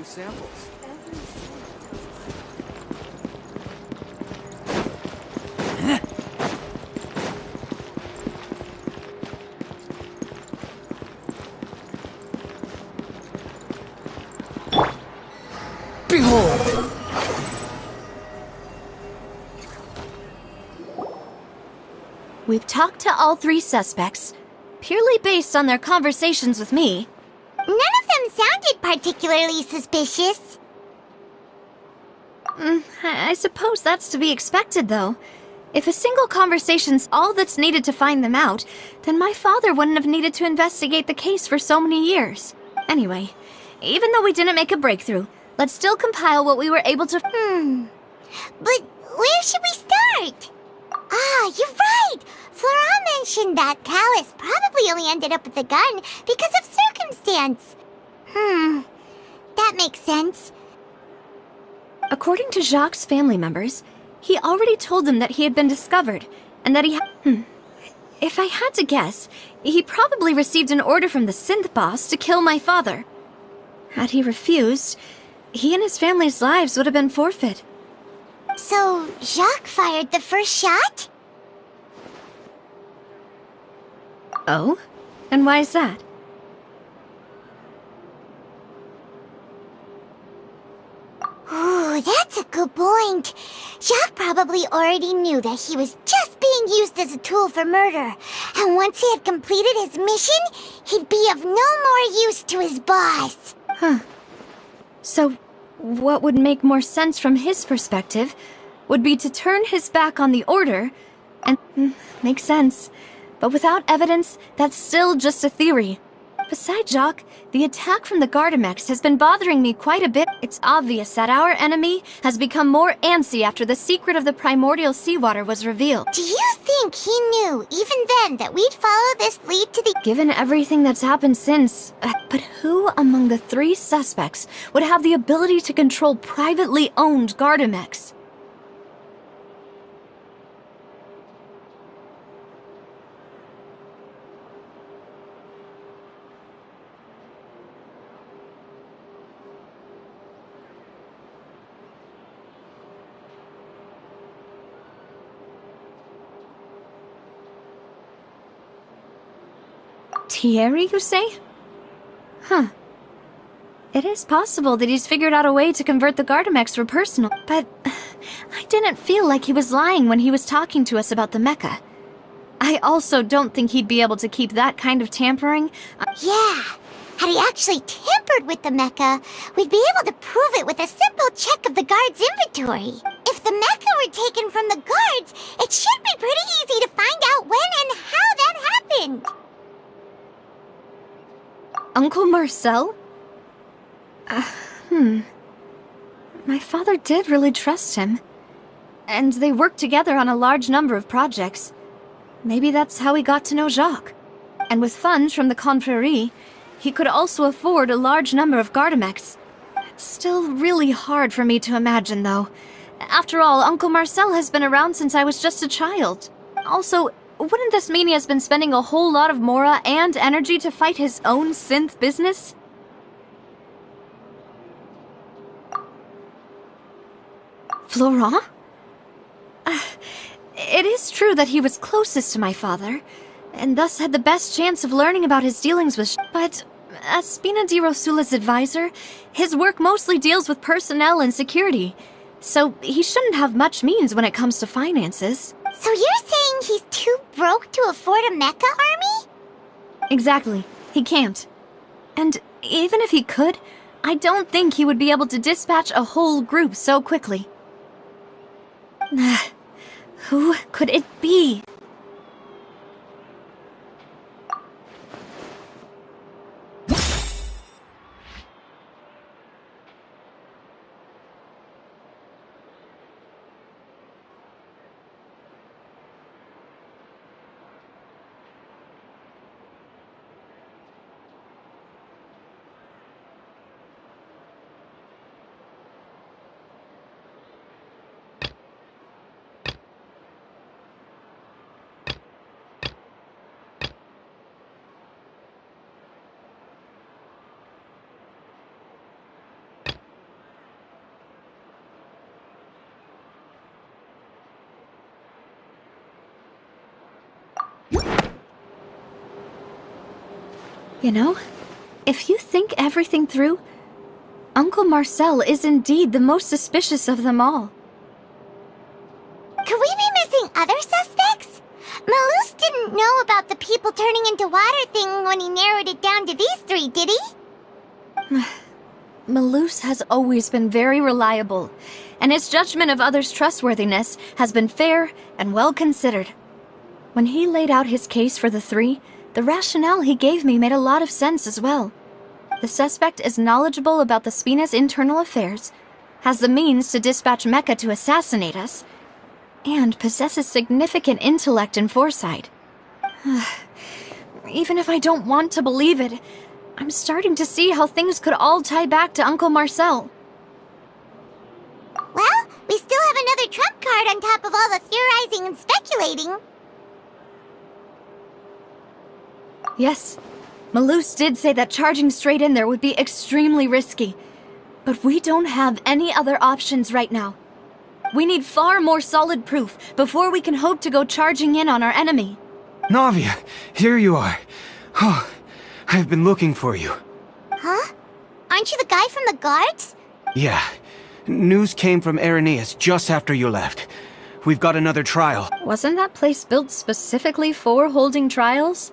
samples. Behold! We've talked to all three suspects, purely based on their conversations with me. None of them sounded particularly suspicious. I suppose that's to be expected, though. If a single conversation's all that's needed to find them out, then my father wouldn't have needed to investigate the case for so many years. Anyway, even though we didn't make a breakthrough, let's still compile what we were able to— But where should we start? Ah, you're right! Flora mentioned that Callus probably only ended up with the gun because of circumstance. That makes sense. According to Jacques' family members, he already told them that he had been discovered, and that he If I had to guess, he probably received an order from the synth boss to kill my father. Had he refused, he and his family's lives would have been forfeit. So, Jacques fired the first shot? Oh? And why is that? Ooh, that's a good point. Jacques probably already knew that he was just being used as a tool for murder. And once he had completed his mission, he'd be of no more use to his boss. So, what would make more sense from his perspective would be to turn his back on the order and— makes sense. But without evidence, that's still just a theory. Besides Jacques, the attack from the Gardamex has been bothering me quite a bit. It's obvious that our enemy has become more antsy after the secret of the primordial seawater was revealed. Do you think he knew, even then, that we'd follow this lead to the— Given everything that's happened since, but who among the three suspects would have the ability to control privately owned Gardamex? Thierry, you say? It is possible that he's figured out a way to convert the Gardamex for personal, but I didn't feel like he was lying when he was talking to us about the mecha. I also don't think he'd be able to keep that kind of tampering. Yeah, had he actually tampered with the mecha, we'd be able to prove it with a simple check of the guard's inventory. If the mecha were taken from the guards, it should be pretty easy to find out when and how that happened. Uncle Marcel? My father did really trust him. And they worked together on a large number of projects. Maybe that's how he got to know Jacques. And with funds from the Confrérie, he could also afford a large number of Gardamex. It's still really hard for me to imagine, though. After all, Uncle Marcel has been around since I was just a child. Also, wouldn't this mean he has been spending a whole lot of mora and energy to fight his own synth business? Florent? It is true that he was closest to my father, and thus had the best chance of learning about his dealings with but as Spina di Rosula's advisor, his work mostly deals with personnel and security, so he shouldn't have much means when it comes to finances. So you're saying he's too broke to afford a mecha army? Exactly. He can't. And even if he could, I don't think he would be able to dispatch a whole group so quickly. Who could it be? You know, if you think everything through, Uncle Marcel is indeed the most suspicious of them all. Could we be missing other suspects? Malus didn't know about the people turning into water thing when he narrowed it down to these three, did he? Malus has always been very reliable, and his judgment of others' trustworthiness has been fair and well considered. When he laid out his case for the three, the rationale he gave me made a lot of sense as well. The suspect is knowledgeable about the Spina's internal affairs, has the means to dispatch Mecha to assassinate us, and possesses significant intellect and foresight. Even if I don't want to believe it, I'm starting to see how things could all tie back to Uncle Marcel. Well, we still have another trump card on top of all the theorizing and speculating. Yes, Malus did say that charging straight in there would be extremely risky. But we don't have any other options right now. We need far more solid proof before we can hope to go charging in on our enemy. Navia, here you are. Oh, I've been looking for you. Huh? Aren't you the guy from the guards? Yeah. News came from Irenaeus just after you left. We've got another trial. Wasn't that place built specifically for holding trials?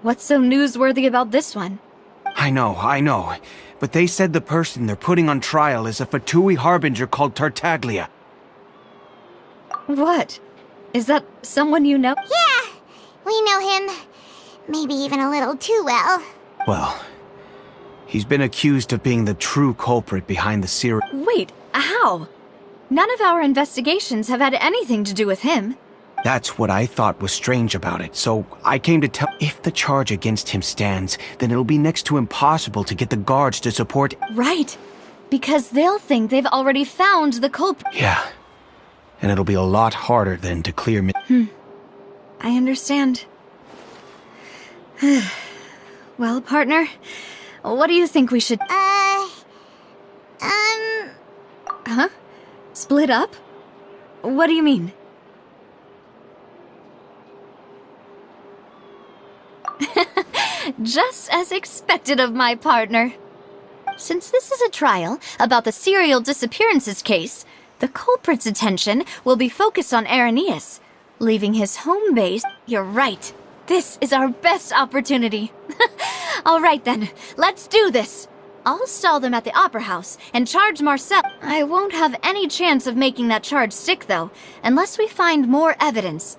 What's so newsworthy about this one? I know. But they said the person they're putting on trial is a Fatui harbinger called Tartaglia. What? Is that someone you know? Yeah, we know him. Maybe even a little too well. Well, he's been accused of being the true culprit behind the serial... Wait, how? None of our investigations have had anything to do with him. That's what I thought was strange about it, so I came to tell... If the charge against him stands, then it'll be next to impossible to get the guards to support... Right, because they'll think they've already found the culprit. Yeah, and it'll be a lot harder then to clear... I understand. Well, partner, what do you think we should... Huh? Split up? What do you mean? Just as expected of my partner. Since this is a trial about the serial disappearances case, the culprit's attention will be focused on Irenaeus, leaving his home base. You're right. This is our best opportunity. All right then, let's do this. I'll stall them at the Opera House and charge Marcel. I won't have any chance of making that charge stick, though, unless we find more evidence.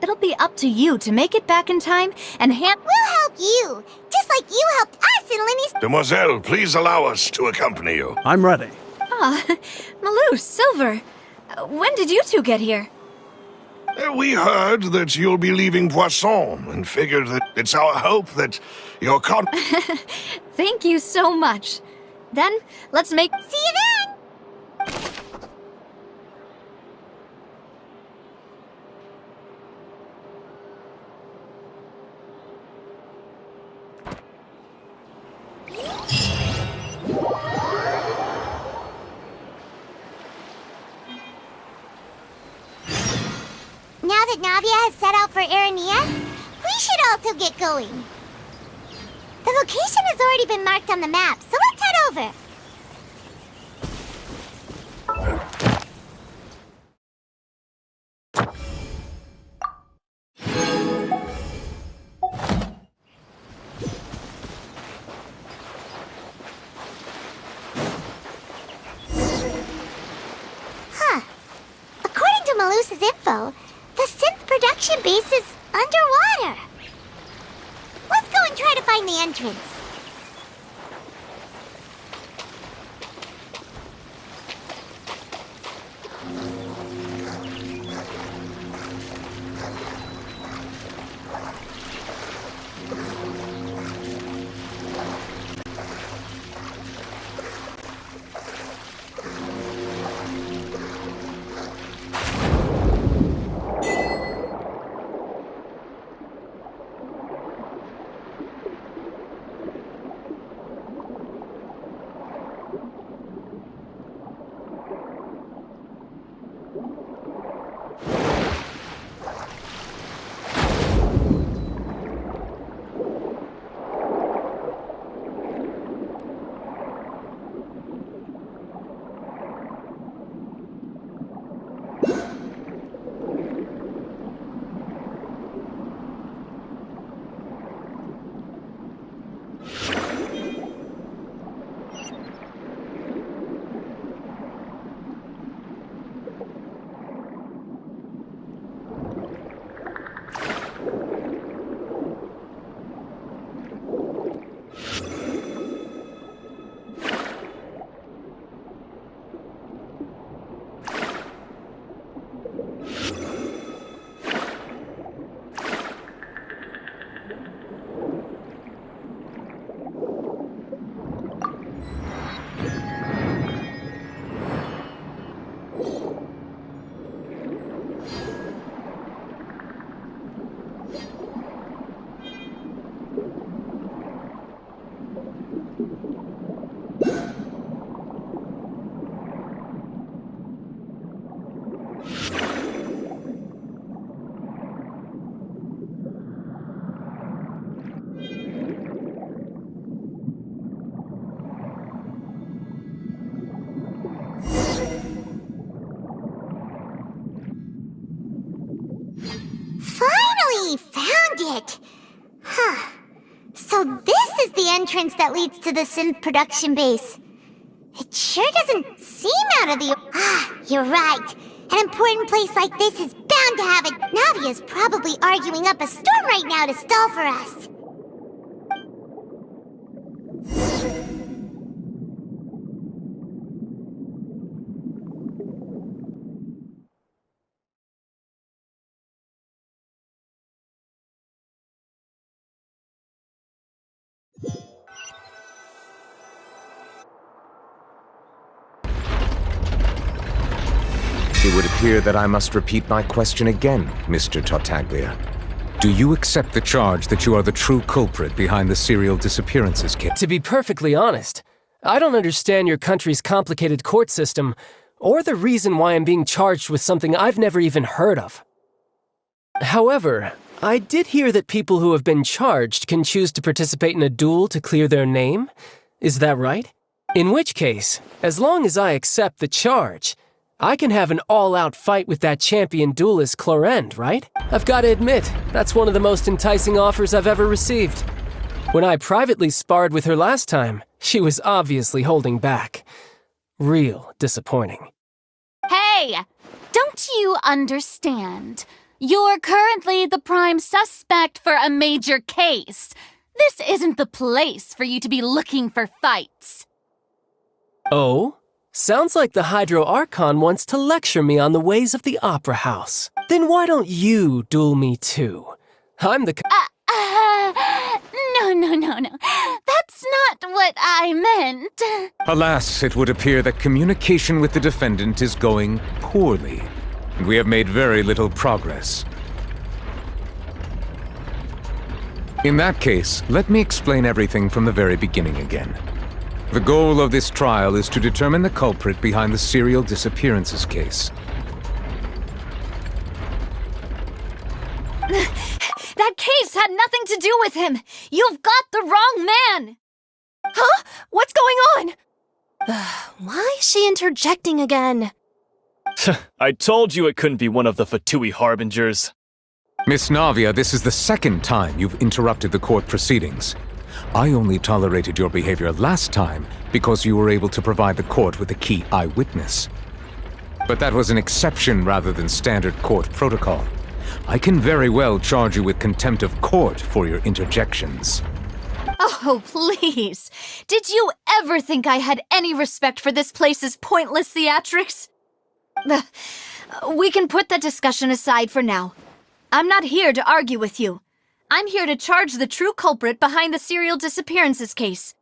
It'll be up to you to make it back in time and We'll help you, just like you helped us in Linny's... Demoiselle, please allow us to accompany you. I'm ready. Ah, Malus, Silver. When did you two get here? We heard that you'll be leaving Poisson and figured that it's our hope that your Thank you so much. Then, let's make... See you then! Now that Navia has set out for Irenaeus, we should also get going. The location has already been marked on the map, so let's head over. According to Malus's info, the synth production base is underwater. Let's go and try to find the entrance. entrance that leads to the synth production base. It sure doesn't seem out of the... Ah, you're right. An important place like this is bound to have it. Navia's probably arguing up a storm right now to stall for us. It would appear that I must repeat my question again, Mr. Tartaglia. Do you accept the charge that you are the true culprit behind the serial disappearances case? To be perfectly honest, I don't understand your country's complicated court system, or the reason why I'm being charged with something I've never even heard of. However, I did hear that people who have been charged can choose to participate in a duel to clear their name. Is that right? In which case, as long as I accept the charge, I can have an all-out fight with that champion duelist Clorend, right? I've got to admit, that's one of the most enticing offers I've ever received. When I privately sparred with her last time, she was obviously holding back. Real disappointing. Hey! Don't you understand? You're currently the prime suspect for a major case. This isn't the place for you to be looking for fights. Oh? Sounds like the Hydro Archon wants to lecture me on the ways of the Opera House. Then why don't you duel me too? I'm the... No. That's not what I meant. Alas, it would appear that communication with the defendant is going poorly, and we have made very little progress. In that case, let me explain everything from the very beginning again. The goal of this trial is to determine the culprit behind the serial disappearances case. That case had nothing to do with him! You've got the wrong man! Huh? What's going on? Why is she interjecting again? I told you it couldn't be one of the Fatui Harbingers. Miss Navia, this is the second time you've interrupted the court proceedings. I only tolerated your behavior last time because you were able to provide the court with a key eyewitness. But that was an exception rather than standard court protocol. I can very well charge you with contempt of court for your interjections. Oh, please. Did you ever think I had any respect for this place's pointless theatrics? We can put that discussion aside for now. I'm not here to argue with you. I'm here to charge the true culprit behind the serial disappearances case.